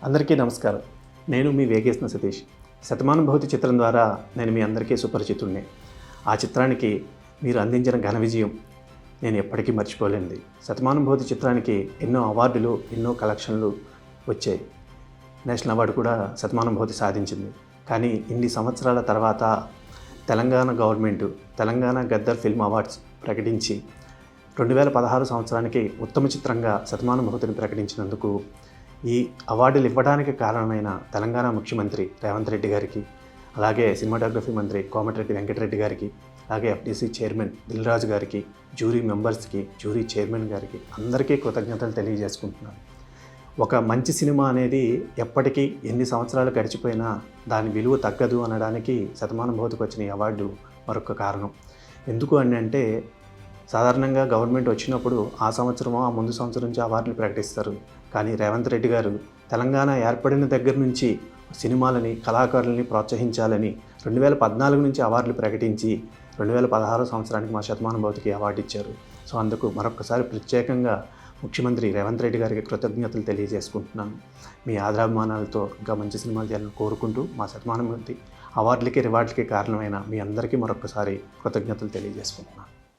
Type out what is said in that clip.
అందరికీ నమస్కారం. నేను మీ వేగేసిన సతీష్. శతమానుభూతి చిత్రం ద్వారా నేను మీ అందరికీ సుపరిచితుడిని. ఆ చిత్రానికి మీరు అందించిన ఘన విజయం నేను ఎప్పటికీ మర్చిపోలేనిది. శతమానుభూతి చిత్రానికి ఎన్నో అవార్డులు, ఎన్నో కలెక్షన్లు వచ్చాయి. నేషనల్ అవార్డు కూడా శతమానుభూతి సాధించింది. కానీ ఇన్ని సంవత్సరాల తర్వాత Telangana government Telangana Gaddar film awards ప్రకటించి 2016 సంవత్సరానికి ఉత్తమ చిత్రంగా శతమానుభూతిని ప్రకటించినందుకు ఈ అవార్డులు ఇవ్వడానికి కారణమైన తెలంగాణ ముఖ్యమంత్రి రేవంత్ రెడ్డి గారికి, అలాగే సినిమాటోగ్రఫీ మంత్రి కోమటిరెడ్డి వెంకటరెడ్డి గారికి, అలాగే ఎఫ్డీసీ చైర్మన్ దిల్ రాజు గారికి, జ్యూరీ మెంబర్స్కి, జ్యూరీ చైర్మన్ గారికి అందరికీ కృతజ్ఞతలు తెలియజేసుకుంటున్నాను. ఒక మంచి సినిమా అనేది ఎప్పటికీ ఎన్ని సంవత్సరాలు గడిచిపోయినా దాని విలువ తగ్గదు అనడానికి శతమానుభూతికి వచ్చిన ఈ అవార్డు మరొక కారణం. ఎందుకు అని అంటే సాధారణంగా గవర్నమెంట్ వచ్చినప్పుడు ఆ సంవత్సరమో ఆ ముందు సంవత్సరం నుంచి అవార్డులు ప్రకటిస్తారు. కానీ రేవంత్ రెడ్డి గారు తెలంగాణ ఏర్పడిన దగ్గర నుంచి సినిమాలని, కళాకారులని ప్రోత్సహించాలని 2014 నుంచి అవార్డులు ప్రకటించి 2016 సంవత్సరానికి మా శతమానుభూతికి అవార్డు ఇచ్చారు. సో అందుకు మరొకసారి ప్రత్యేకంగా ముఖ్యమంత్రి రేవంత్ రెడ్డి గారికి కృతజ్ఞతలు తెలియజేసుకుంటున్నాను. మీ ఆదరాభిమానాలతో ఇంకా మంచి సినిమాలు చేయాలని కోరుకుంటూ మా శతమానుభూతి అవార్డులకి, రివార్డులకి కారణమైన మీ అందరికీ మరొకసారి కృతజ్ఞతలు తెలియజేసుకుంటున్నాను.